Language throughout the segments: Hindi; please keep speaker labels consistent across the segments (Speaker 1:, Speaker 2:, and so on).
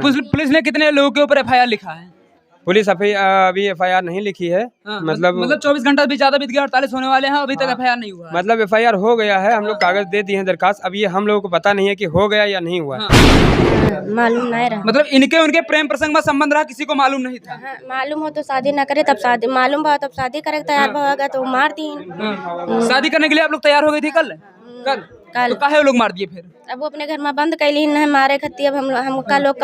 Speaker 1: पुलिस ने कितने लोगों के ऊपर FIR लिखा है?
Speaker 2: पुलिस अभी FIR नहीं लिखी है। मतलब
Speaker 1: 24 घंटा भी ज्यादा बीत गया, 48 होने वाले हैं, अभी तक FIR नहीं हुआ है।
Speaker 2: मतलब FIR हो गया है, हम लोग कागज दे दिए हैं दरखास्त। अब ये हम लोगों को पता नहीं है कि हो गया या नहीं हुआ।
Speaker 3: मालूम नहीं रहा।
Speaker 1: मतलब इनके उनके प्रेम प्रसंग में संबंध रहा, किसी को मालूम नहीं था।
Speaker 3: मालूम हो तो शादी न करे, तब शादी मालूम हुआ तब शादी करे तैयार होगा तो मार दी।
Speaker 1: शादी करने के लिए आप लोग तैयार हो गई थी कल? तो काहे वो लोग मार दिए फिर?
Speaker 3: अब वो अपने घर में बंद कैली नहीं मारे खत्ती। अब हम का लोग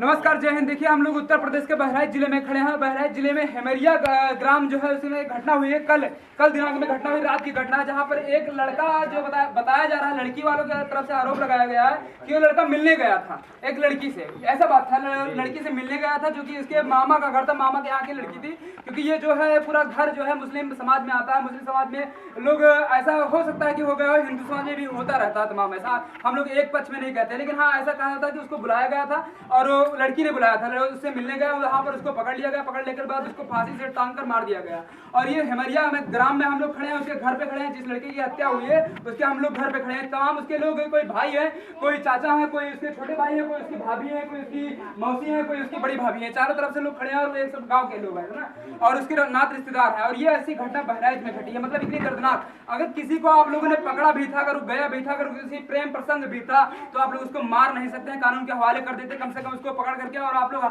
Speaker 1: नमस्कार, जय हिंद। देखिए, हम लोग उत्तर प्रदेश के बहराइच जिले में खड़े हैं। बहराइच जिले में हेमरिया ग्राम जो है उसमें घटना हुई है। कल दिनांक में घटना हुई, रात की घटना है, जहां पर एक लड़का जो बताया जा रहा है, लड़की वालों की तरफ से आरोप लगाया गया है कि वो लड़का मिलने गया था एक लड़की से। ऐसा बात था, लड़की से मिलने गया था, जो कि उसके मामा का घर था, मामा के यहाँ की लड़की थी। क्योंकि ये जो है पूरा घर जो है मुस्लिम समाज में आता है। मुस्लिम समाज में लोग ऐसा हो सकता है कि हो गया हो, हिंदू समाज में भी होता रहता है तमाम। ऐसा हम लोग एक पक्ष में नहीं कहते, लेकिन हाँ ऐसा कहा जाता है कि उसको बुलाया गया था और लड़की ने बुलाया था, उससे मिलने गया, वहाँ पर उसको पकड़ लिया गया। पकड़ लेकर बाद उसको फांसी से टांग कर मार दिया गया। और ये हेमरिया में ग्राम में हम लोग खड़े हैं, उसके घर पे खड़े हैं। जिस लड़के की हत्या हुई है उसके हम लोग घर पे खड़े हैं। तमाम उसके लोग, कोई भाई है, कोई चाचा है, कोई उसके छोटे भाई है, कोई उसकी भाभी है, कोई उसकी मौसी है, कोई उसकी बड़ी भाभी है। चारों तरफ से लोग खड़े हैं और एक सब गाँव के लोग हैं ना, और उसके नात रिश्तेदार है। और ये ऐसी घटना बहराइच में घटी है, मतलब इतनी दर्दनाक। अगर किसी को आप लोगों ने पकड़ा भी था, अगर गया भी था, अगर किसी प्रेम प्रसंग भी था, तो आप लोग उसको मार नहीं सकते हैं, कानून के हवाले कर देते। कम से कम उसको पकड़ करके, और आप लोग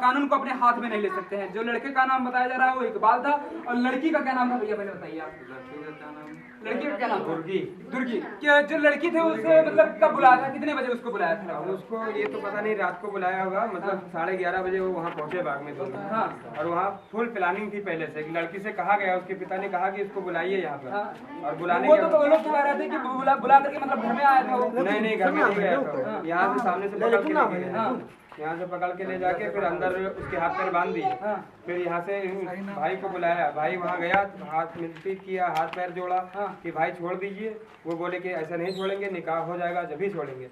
Speaker 1: कानून को अपने हाथ में नहीं ले सकते हैं। जो लड़के का नाम बताया जा रहा है वो इकबाल था, और लड़की का क्या नाम था भैया, पहले बताइए आप। लड़की का क्या नाम? दुर्गी। क्या जो लड़की थी उसे मतलब कब बुलाया था, कितने बजे उसको बुलाया था?
Speaker 2: उसको ये तो पता नहीं, रात को बुलाया होगा। मतलब 11:30 बजे वो वहाँ पहुँचे बाग में दोनों। और वहाँ फुल प्लानिंग थी पहले से। लड़की से कहा गया, उसके पिता ने कहा कि इसको बुलाइए यहाँ पर। और बुलाने
Speaker 1: वो तो लोग कह रहे थे कि बुला करके मतलब घर में आया था वो।
Speaker 2: नहीं, घर में नहीं गया था। यहाँ से सामने से पकड़ के यहाँ से पकड़ के ले जाके फिर अंदर उसके हाथ पैर बांध दिए। फिर यहाँ से भाई को बुलाया, भाई वहाँ गया, हाथ मिलती किया, हाथ पैर जोड़ा कि भाई छोड़ दीजिए। वो बोले कि ऐसा नहीं छोड़ेंगे, निकाह हो जाएगा जब ही छोड़ेंगे।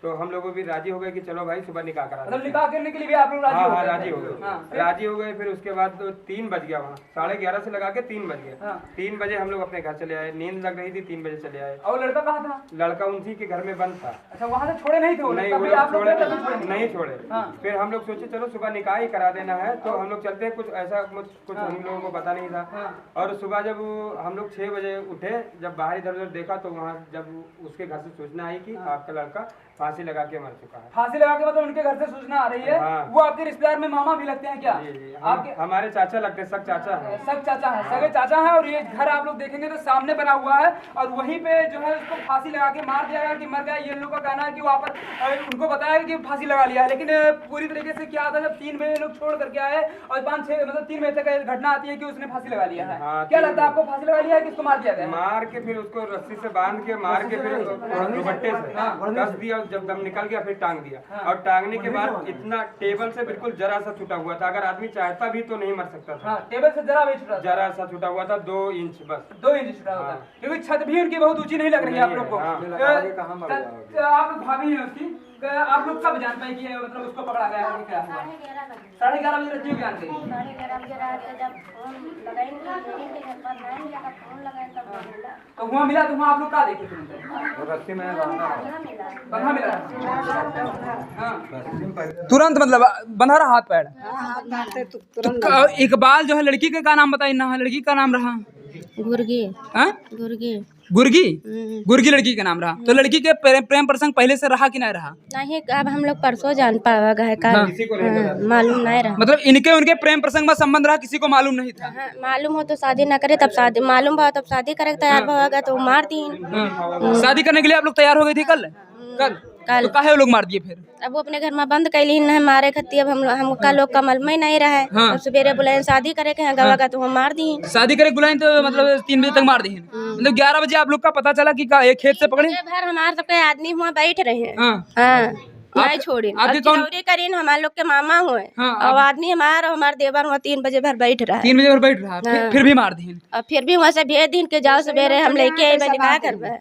Speaker 2: तो हम लोग भी राजी हो गए कि चलो भाई सुबह निकाह करा।
Speaker 1: मतलब निकाह करने के लिए भी आप लोग राजी हो गए?
Speaker 2: हाँ, राजी हो गए। फिर उसके बाद 3 बज गया, वहाँ 11:30 से लगा के 3 बज गए। 3 बजे हम लोग अपने घर चले आए। नींद लग रही थी, 3 बजे चले आए।
Speaker 1: और लड़का कहाँ था?
Speaker 2: लड़का उनसी के घर में बंद था।
Speaker 1: अच्छा, वहाँ से छोड़े नहीं थे?
Speaker 2: नहीं, नहीं छोड़े। फिर हम लोग सोचे चलो सुबह निकाह ही करा देना है, तो हम लोग चलते हैं। कुछ ऐसा कुछ हम लोगों को पता नहीं था। और सुबह जब हम लोग 6 बजे उठे, जब बाहर इधर उधर देखा, तो वहाँ जब उसके घर से सूचना आई कि आपका लड़का फांसी लगा के मर चुका है। फांसी लगा के मतलब उनके घर से सूचना आ रही है? वो आपके रिश्तेदार में मामा भी लगते हैं क्या? आपके हमारे चाचा लगते हैं, सग चाचा है। सग चाचा है, सगे चाचा है। और ये घर आप लोग देखेंगे तो सामने बना हुआ है, और वहीं पे जो है उसको फांसी लगा के मार दिया गया कि मर गया। ये लोग का कहना है कि वहाँ पर उनको बताया कि फांसी लगा लिया है, लेकिन पूरी तरीके से क्या था, जब 3 बजे लोग छोड़ करके आए और 5-6 मतलब 3 बजे तक घटना आती है कि उसने फांसी लगा लिया है। क्या लगता है आपको, फांसी लगा लिया है कि इसको मार दिया गया? मार के फिर उसको रस्सी से बांध के मार के फिर दुपट्टे से कस दिया, जब दम निकल गया फिर टांग दिया। और टांगने के बाद इतना टेबल से बिल्कुल जरा सा छूटा हुआ था, अगर आदमी चाहता भी तो नहीं मर सकता था। टेबल से जरा सा छूटा हुआ था, 2 इंच बस, 2 इंच छूटा हुआ था। क्योंकि छत भी उनकी बहुत ऊंची नहीं लग रही है आप लोग को। आप लोग भाभी हैं उसकी, आप लोग कब जान पाए कि मतलब उसको पकड़ा गया है? क्या 11:30 बजे रज्जू ज्ञान गई? 11:30 तो वहाँ मिला, तो वहाँ आप लोग क्या देखे थे? रस्सी में बंधा मिला तुरंत, मतलब बंधा रहा हाथ पैर। तो इकबाल जो है, लड़की का नाम बताइए ना। लड़की का नाम रहा गुर्गी लड़की का नाम रहा। तो लड़की के प्रेम प्रसंग पहले से रहा कि नहीं रहा? नहीं, अब हम लोग परसों जान पावा गए, मालूम नहीं रहा। मतलब इनके उनके प्रेम प्रसंग में संबंध रहा, किसी को मालूम नहीं था। मालूम हो तो शादी न करे, तब शादी मालूम हुआ तब शादी करे तैयार होगा तो मार दी। शादी करने के लिए आप लोग तैयार हो गई थी कल? तो काहे वो लोग मार दिए फिर? अब वो अपने घर में बंद कैली नहीं मारे खत्ती। अब हम का लोग कमल में नहीं रहा है। सवेरे बुलाए शादी करे के गवा तो हम मार दी। शादी करे बुलाए तो मतलब 3 बजे तक मार दी। मतलब 11 बजे आप लोग का पता चला कि एक खेत से पकड़े? हमारे सबके आदमी हुआ बैठ रहे हैं, नहीं छोड़ी करीन हमारे लोग के मामा हुए। और आदमी हमारे देवर हुआ 3 बजे भर बैठ रहा है। 3 बजे भर बैठ रहा है, फिर भी मार दी। और फिर भी वहाँ से भेज दिन के जाओ सवेरे हम लेके आए निकाह करवा।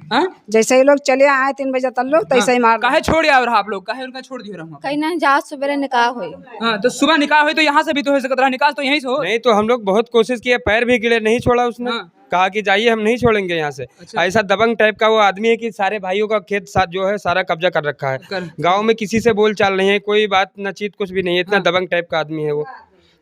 Speaker 1: हाँ?
Speaker 4: जैसे ही लोग चले आए 3 बजे तक लोग तैसे ही मार
Speaker 1: काहे छोड़ आए आप लोग, काहे उनका छोड़ दिए रहो?
Speaker 5: कहीं नहीं जा सवेरे निकाह हुई।
Speaker 1: हाँ, तो सुबह निकाह हुई तो यहाँ से भी तो हो सकता है, निकाह तो यहीं से हो।
Speaker 2: नहीं तो हम लोग बहुत कोशिश किए, पैर भी गिरे, नहीं छोड़ा उसने।
Speaker 1: हाँ।
Speaker 2: कहा कि जाइए हम नहीं छोड़ेंगे यहाँ से।
Speaker 1: अच्छा।
Speaker 2: ऐसा दबंग टाइप का वो आदमी है कि सारे भाइयों का खेत साथ जो है सारा कब्जा कर रखा है। गांव में किसी से बोल चाल नहीं है, कोई बात न चीत कुछ भी नहीं है, इतना दबंग टाइप का आदमी है वो।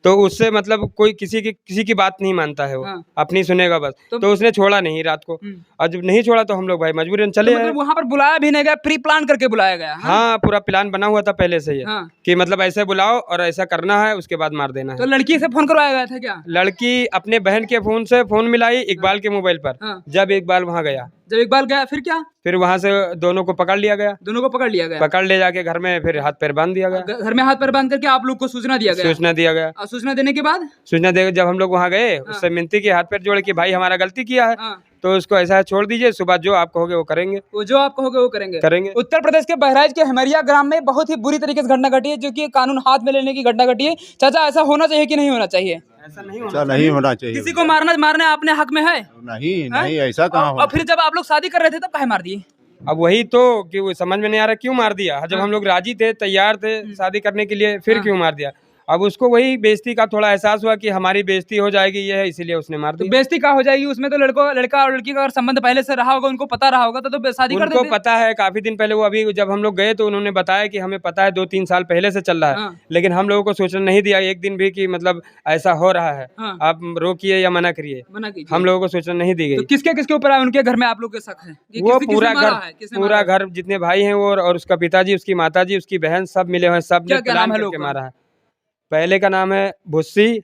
Speaker 2: तो उससे मतलब कोई किसी की बात नहीं मानता है वो।
Speaker 1: हाँ।
Speaker 2: अपनी सुनेगा बस। तो उसने छोड़ा नहीं रात को, और जब नहीं छोड़ा तो हम लोग भाई मजबूरन चले
Speaker 1: तो मतलब वहाँ पर बुलाया भी नहीं गया, प्री प्लान करके बुलाया गया?
Speaker 2: हाँ, पूरा प्लान बना हुआ था पहले से ही।
Speaker 1: हाँ।
Speaker 2: कि मतलब ऐसे बुलाओ और ऐसा करना है, उसके बाद मार देना है।
Speaker 1: तो लड़की से फोन करवाया गया था क्या?
Speaker 2: लड़की अपने बहन के फोन से फोन मिलाई इकबाल के मोबाइल पर।
Speaker 1: हाँ।
Speaker 2: जब इकबाल वहाँ गया,
Speaker 1: जब इकबाल गया फिर क्या?
Speaker 2: फिर वहाँ से दोनों को पकड़ लिया गया।
Speaker 1: दोनों को पकड़ लिया गया,
Speaker 2: पकड़ ले जाके घर में फिर हाथ पैर बांध दिया गया।
Speaker 1: घर में हाथ पैर बांध करके आप लोग को सूचना दिया गया?
Speaker 2: सूचना दिया गया।
Speaker 1: और सूचना देने के बाद?
Speaker 2: सूचना दे जब हम लोग वहाँ गए, उससे मिनती की, हाथ पैर जोड़ के भाई हमारा गलती किया है,
Speaker 1: हाँ।
Speaker 2: तो उसको ऐसा छोड़ दीजिए, सुबह जो आप कहोगे वो करेंगे।
Speaker 1: वो जो आप कहोगे वो करेंगे। उत्तर प्रदेश के बहराइच के हेमरिया ग्राम में बहुत ही बुरी तरीके से घटना घटी है, जो कि कानून हाथ में लेने की घटना घटी है। चाचा, ऐसा होना चाहिए कि नहीं होना चाहिए?
Speaker 2: ऐसा नहीं
Speaker 6: होना चाहिए।
Speaker 1: किसी को मारना अपने हक में है?
Speaker 6: नहीं ऐसा कहाँ
Speaker 1: और फिर जब आप लोग शादी कर रहे थे तब काहे मार दिए?
Speaker 2: अब वही तो कि वो समझ में नहीं आ रहा क्यों मार दिया। जब हम लोग राजी थे, तैयार थे शादी करने के लिए, फिर क्यों मार दिया? अब उसको वही बेइज्जती का थोड़ा एहसास हुआ कि हमारी बेइज्जती हो जाएगी, ये है, इसीलिए उसने मार दिया।
Speaker 1: बेइज्जती का हो जाएगी? उसमें तो लड़का और लड़की का अगर संबंध पहले से रहा होगा, उनको पता रहा होगा, तो शादी कर देते।
Speaker 2: उनको पता है काफी दिन पहले। वो अभी जब हम लोग गए तो उन्होंने बताया कि हमें पता है 2-3 साल पहले से चल रहा है।
Speaker 1: हाँ।
Speaker 2: लेकिन हम लोगों को सोचना नहीं दिया एक दिन भी कि मतलब ऐसा हो रहा है।
Speaker 1: हाँ।
Speaker 2: आप रोकिए या मना करिए,
Speaker 1: मना कीजिए।
Speaker 2: हम लोगों को सोचना नहीं दी
Speaker 1: तो
Speaker 2: गई।
Speaker 1: किसके ऊपर है? उनके घर में आप लोग के शक है?
Speaker 2: वो पूरा घर जितने भाई हैं वो, और उसका पिताजी, उसकी माताजी, उसकी बहन, सब मिले हुए, सब ने प्लान करके मारा है। पहले का नाम है भुस्सी,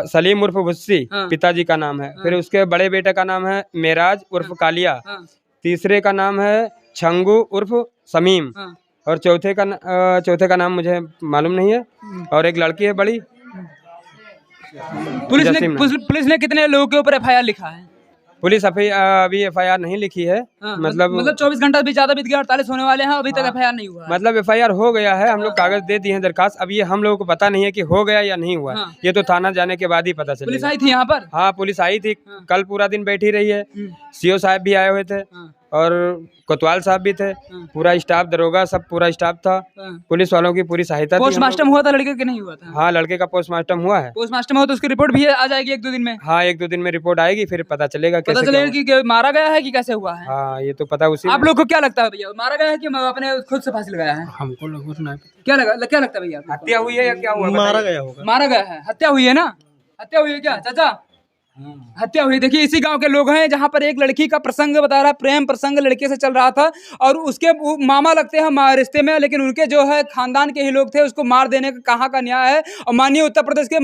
Speaker 2: सलीम उर्फ भुस्सी, पिताजी का नाम है। फिर उसके बड़े बेटे का नाम है मेराज उर्फ कालिया। तीसरे का नाम है छंगू उर्फ समीम। और चौथे का नाम मुझे मालूम नहीं है। और एक लड़की है बड़ी।
Speaker 1: पुलिस ने कितने लोगों के ऊपर एफआईआर लिखा है?
Speaker 2: पुलिस अभी एफआईआर नहीं लिखी है। मतलब
Speaker 1: 24 घंटा भी ज्यादा बीत गया, 48 होने वाले हैं, अभी तक एफआईआर नहीं हुआ है।
Speaker 2: मतलब एफआईआर हो गया है, हम लोग कागज दे दिए हैं, दरखास्त। अब ये हम लोगों को पता नहीं है कि हो गया या नहीं हुआ। ये तो थाना जाने के बाद ही पता चलेगा।
Speaker 1: पुलिस आई थी यहाँ पर?
Speaker 2: हाँ, पुलिस आई थी। कल पूरा दिन बैठी रही है। सीओ साहब भी आए हुए थे, और कोतवाल साहब भी थे। पूरा स्टाफ, दरोगा, सब पूरा स्टाफ था। पुलिस वालों की पूरी सहायता थी।
Speaker 1: पोस्टमार्टम हुआ था लड़के के? नहीं हुआ था?
Speaker 2: हाँ, लड़के का पोस्टमार्टम हुआ है।
Speaker 1: पोस्टमार्टम हो तो उसकी रिपोर्ट भी आ जाएगी 1-2 दिन में?
Speaker 2: हाँ, 1-2 दिन में रिपोर्ट आएगी, फिर पता चलेगा
Speaker 1: कि मारा गया है कि कैसे हुआ है।
Speaker 2: हाँ, ये तो पता उसी।
Speaker 1: आप लोग को क्या लगता है भैया, मारा गया है कि अपने खुद से फांसी लगाया है?
Speaker 2: हमको
Speaker 1: क्या लगता है भैया?
Speaker 2: हत्या हुई है या क्या हुआ?
Speaker 6: मारा गया होगा।
Speaker 1: मारा गया है, हत्या हुई है ना? हत्या हुई है क्या चाचा? हत्या हुई। देखिए, इसी गांव के लोग हैं जहां पर एक लड़की का प्रसंग बता रहा, प्रेम प्रसंग लड़के से चल रहा था, और उसके मामा लगते हैं रिश्ते में, लेकिन उनके जो है खानदान के ही लोग थे। उसको मार देने का कहाँ का न्याय है? और माननीय उत्तर प्रदेश के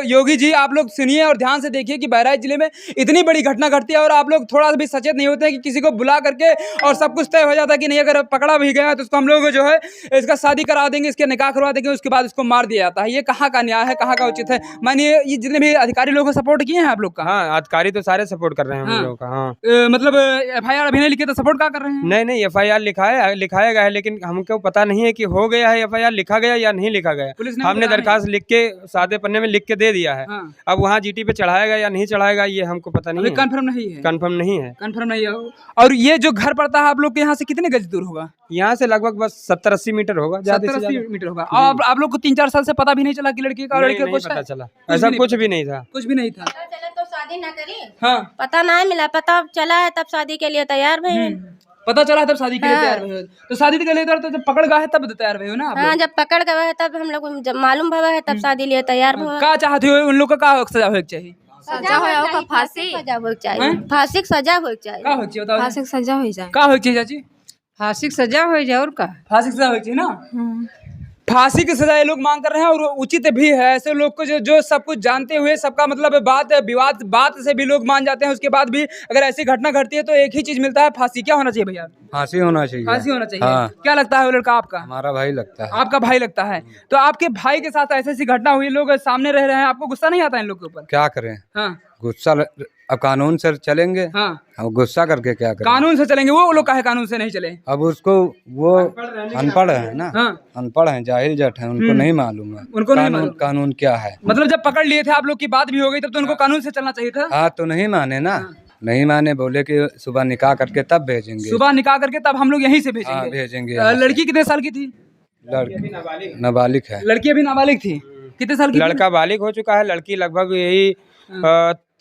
Speaker 1: योगी जी, आप लोग सुनिए और ध्यान से देखिए कि बहराइच जिले में इतनी बड़ी घटना घटती है, और आप लोग थोड़ा भी सचेत नहीं होते हैं कि किसी को बुला करके और सब कुछ तय हो जाता है कि नहीं, अगर पकड़ा भी गया तो उसको हम लोग जो है इसका शादी करा देंगे, इसके निकाह करवा देंगे, उसके बाद उसको मार दिया जाता है। ये कहाँ का न्याय है, कहाँ का उचित है? मानिए, ये जितने भी अधिकारी लोग सपोर्ट किए हैं आप लोग का?
Speaker 2: हाँ, अधिकारी तो सारे सपोर्ट कर रहे हैं हम लोगों का। हाँ,
Speaker 1: मतलब एफआईआर अभी नहीं लिखे तो सपोर्ट क्या कर रहे हैं?
Speaker 2: नहीं, एफआईआर लिखाया गया है, लेकिन हमको पता नहीं है कि हो गया है, एफआईआर लिखा गया या नहीं लिखा गया। हमने दरखास्त लिख के सादे पन्ने में लिख के दे दिया है। अब वहाँ जीटी पे चढ़ाएगा या नहीं चढ़ाएगा, ये हमको पता नहीं है।
Speaker 1: कंफर्म नहीं है?
Speaker 2: कंफर्म नहीं है।
Speaker 1: और ये जो घर पड़ता है आप लोग के यहाँ से कितने गज दूर होगा?
Speaker 2: यहाँ से लगभग बस 70-80 मीटर होगा।
Speaker 1: 70-80 मीटर होगा। और आप लोग को 3-4 साल से पता भी नहीं चला कि लड़की का लड़के को
Speaker 2: पता चला? ऐसा कुछ भी नहीं था।
Speaker 1: कुछ भी नहीं था।
Speaker 3: तो शादी ना करी।
Speaker 1: हाँ,
Speaker 3: पता नहीं मिला, पता चला है तब शादी के लिए तैयार भई।
Speaker 1: पता चला तब शादी के लिए तैयार हुए। तो शादी के लिए तो जब पकड़ गया है तब तैयार हुए हो ना आप?
Speaker 3: हाँ, जब पकड़ गए है तब हम लोग जब मालूम भवा है तब शादी लिए तैयार हुआ।
Speaker 1: क्या चाहते हो उन लोग का? क्या सजा होना चाहिए?
Speaker 3: सजा हो, फांसी सजा हो चाहिए। फांसी की सजा हो चाहिए।
Speaker 1: क्या हो चाहिए?
Speaker 5: फांसी की सजा हो जाए।
Speaker 1: क्या हो चाहिए चाची?
Speaker 4: फांसी की सजा हो जाए। और का
Speaker 1: फांसी की सजा हो चाहिए ना? फांसी की सजा ये लोग मांग कर रहे हैं, और उचित भी है। ऐसे लोग को जो सब कुछ जानते हुए, सबका मतलब बात से भी लोग मान जाते हैं, उसके बाद भी अगर ऐसी घटना घटती है तो एक ही चीज मिलता है, फांसी। क्या होना चाहिए भैया?
Speaker 6: फांसी होना चाहिए।
Speaker 1: फांसी होना चाहिए।
Speaker 6: हाँ।
Speaker 1: क्या लगता है वो लड़का आपका?
Speaker 6: हमारा भाई लगता है।
Speaker 1: आपका भाई लगता है। तो आपके भाई के साथ ऐसी घटना हुई, लोग सामने रह रहे हैं, आपको गुस्सा नहीं आता इन लोग के ऊपर?
Speaker 6: क्या करें?
Speaker 1: हाँ,
Speaker 6: गुस्सा अब कानून से चलेंगे।
Speaker 1: हाँ,
Speaker 6: अब गुस्सा करके क्या करें?
Speaker 1: कानून से चलेंगे। वो लोग काहे कानून से नहीं चले?
Speaker 6: अब उसको वो अनपढ़ है ना।
Speaker 1: हाँ।
Speaker 6: अनपढ़ है, जाहिल जट है, उनको नहीं मालूम है
Speaker 1: उनको नहीं मालूम
Speaker 6: कानून क्या है।
Speaker 1: मतलब जब पकड़ लिए थे आप लोग की बात भी हो गई तब तो उनको कानून से चलना चाहिए था।
Speaker 6: हाँ, तो नहीं माने ना। नहीं माने, बोले कि सुबह निकाह करके तब भेजेंगे।
Speaker 1: सुबह निकाह करके तब हम लोग यहीं से
Speaker 6: हाँ,
Speaker 1: भेजेंगे।
Speaker 6: भेजेंगे।
Speaker 1: लड़की कितने साल की थी?
Speaker 6: लड़की नाबालिग है।
Speaker 1: लड़की अभी नाबालिग थी। कितने साल की थी?
Speaker 2: लड़का बालिग हो चुका है, लड़की लगभग यही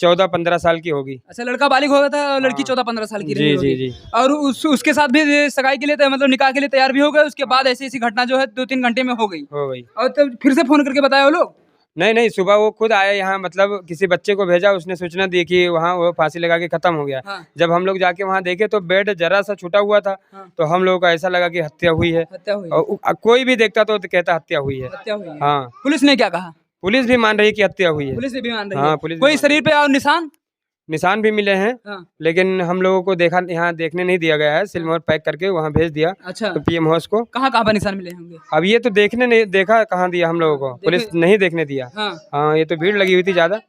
Speaker 2: 14-15 साल की होगी।
Speaker 1: अच्छा, लड़का बालिग हो गया था और लड़की 14-15 साल की रही
Speaker 2: जी
Speaker 1: होगी।
Speaker 2: जी जी।
Speaker 1: और उसके साथ भी सगाई के लिए मतलब निकाह के लिए तैयार भी हो गए। उसके बाद ऐसी घटना जो है 2-3 घंटे में हो गई। और तब फिर से फोन करके बताया वो लोग?
Speaker 2: नहीं, सुबह वो खुद आया यहाँ, मतलब किसी बच्चे को भेजा, उसने सूचना दी कि वहाँ वो फांसी लगा के खत्म हो गया।
Speaker 1: हाँ।
Speaker 2: जब हम लोग जाके वहाँ देखे तो बेड जरा सा छूटा हुआ था।
Speaker 1: हाँ।
Speaker 2: तो हम लोगों को ऐसा लगा कि हत्या हुई है।
Speaker 1: हत्या हुई।
Speaker 2: और कोई भी देखता तो कहता हत्या हुई है।
Speaker 1: हत्या हुई है।
Speaker 2: हाँ,
Speaker 1: पुलिस ने क्या कहा?
Speaker 2: पुलिस भी मान रही है कि हत्या हुई है।
Speaker 1: पुलिस ने भी मान रही
Speaker 2: हाँ,
Speaker 1: है।
Speaker 2: पुलिस भी
Speaker 1: कोई
Speaker 2: मान
Speaker 1: शरीर पे और
Speaker 2: निशान भी मिले हैं।
Speaker 1: हाँ।
Speaker 2: लेकिन हम लोगों को देखा, यहाँ देखने नहीं दिया गया है, सिल्वर पैक करके वहाँ भेज दिया।
Speaker 1: अच्छा,
Speaker 2: तो पीएम हाउस को।
Speaker 1: कहाँ पर निशान मिले होंगे?
Speaker 2: अब ये तो देखने नहीं देखा, कहाँ दिया हम लोगों को, पुलिस नहीं देखने दिया। हाँ, ये तो भीड़ लगी हुई थी ज्यादा।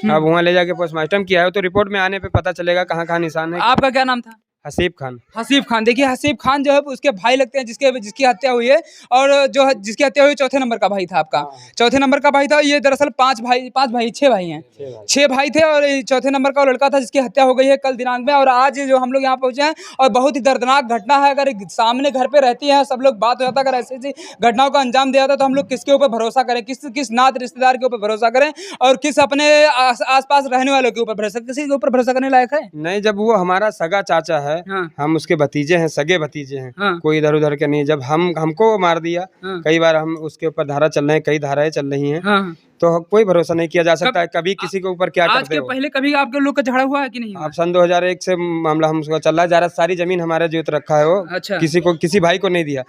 Speaker 2: अब वहाँ ले जाके पोस्टमार्टम किया है, तो रिपोर्ट में आने पे पता चलेगा कहाँ कहाँ निशान है।
Speaker 1: आपका क्या नाम था?
Speaker 2: हसीब खान।
Speaker 1: हसीब खान। देखिए, हसीब खान जो है उसके भाई लगते हैं, जिसकी हत्या हुई है। और जो जिसकी हत्या हुई चौथे नंबर का भाई था आपका। चौथे नंबर का भाई था। ये दरअसल 6 भाई हैं। 6 भाई थे और चौथे नंबर का लड़का था जिसकी हत्या हो गई है कल दिनांक में। और आज जो हम लोग यहाँ पहुंचे हैं, और बहुत ही दर्दनाक घटना है। अगर सामने घर पे रहती है, सब लोग बात हो जाता, अगर ऐसी घटनाओं का अंजाम दिया था, तो हम लोग किसके ऊपर भरोसा करें? किस नात रिश्तेदार के ऊपर भरोसा करें? और किस अपने आसपास रहने वालों के ऊपर भरोसा? किसी के ऊपर भरोसा करने लायक है
Speaker 2: नहीं। जब वो हमारा सगा चाचा है, हम उसके भतीजे हैं, सगे भतीजे हैं। कोई इधर उधर के नहीं। जब हमको मार दिया, कई बार हम उसके ऊपर धारा चल रहे हैं, कई धाराएं चल रही हैं। तो कोई भरोसा नहीं किया जा सकता है कभी किसी के ऊपर क्या करते हो।
Speaker 1: पहले कभी आपके लोग का झगड़ा हुआ है कि नहीं?
Speaker 2: अब सन 2001 से मामला हमको चल रहा है। जरा सारी जमीन हमारे जोत रखा है वो।
Speaker 1: अच्छा।
Speaker 2: किसी भाई को नहीं दिया।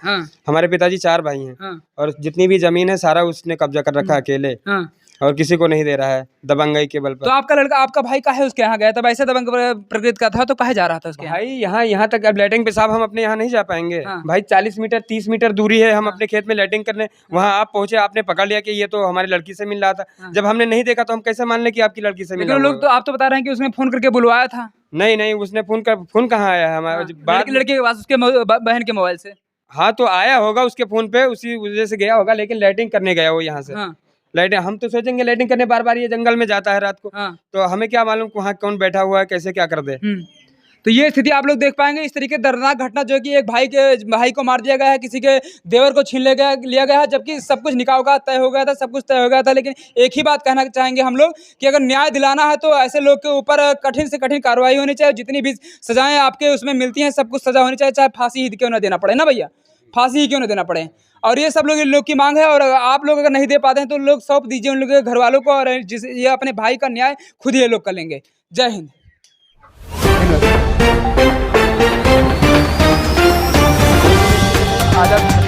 Speaker 2: हमारे पिताजी 4 भाई हैं। और जितनी भी जमीन है सारा उसने कब्जा कर रखा है अकेले। और किसी को नहीं दे रहा है, दबंगई के बल पर।
Speaker 1: तो आपका लड़का, आपका भाई काहे उसके यहाँ गया था? वैसे दबंग प्रकृति का था तो काहे जा रहा था उसके
Speaker 2: भाई? यहाँ तक अब लैट्रिन पेशाब हम अपने यहाँ नहीं जा पाएंगे। भाई 40 मीटर 30 मीटर दूरी है, हम अपने खेत में लैट्रिन करने वहाँ आप पहुंचे, आपने पकड़ लिया कि ये तो हमारी लड़की से मिल रहा था। जब हमने नहीं देखा तो हम कैसे मान ले कि आपकी लड़की से मिला?
Speaker 1: लोग तो आप तो बता रहे हैं कि उसने फोन करके बुलवाया था।
Speaker 2: नहीं, उसने फोन कहाँ आया है हमारे
Speaker 1: लड़के के पास, उसके बहन के मोबाइल से।
Speaker 2: हाँ, तो आया होगा उसके फोन पे, उसी वजह से गया होगा। लेकिन लैट्रिन करने गया वो यहाँ से। लाइटिंग हम तो सोचेंगे लाइटिंग करने बार ये जंगल में जाता है रात को। तो हमें क्या मालूम वहाँ कौन बैठा हुआ है, कैसे क्या कर दे।
Speaker 1: तो ये स्थिति आप लोग देख पाएंगे। इस तरीके दर्दनाक घटना जो कि एक भाई को मार दिया गया है, किसी के देवर को छीन लिया गया है, जबकि सब कुछ निकाह का तय हो गया था, सब कुछ तय हो गया था। लेकिन एक ही बात कहना चाहेंगे हम लोग कि अगर न्याय दिलाना है तो ऐसे लोग के ऊपर कठिन से कठिन कार्रवाई होनी चाहिए। जितनी भी सजाएं आपके उसमें मिलती हैं, सब कुछ सजा होनी चाहिए, चाहे फांसी ही क्यों ना देना पड़े ना भैया, फांसी ही क्यों ना देना पड़े। और ये सब लोग की मांग है। और आप लोग अगर नहीं दे पाते हैं तो लोग सौंप दीजिए उन लोगों के घर वालों को, और ये अपने भाई का न्याय खुद ये लोग कर लेंगे। जय हिंद। आजाद।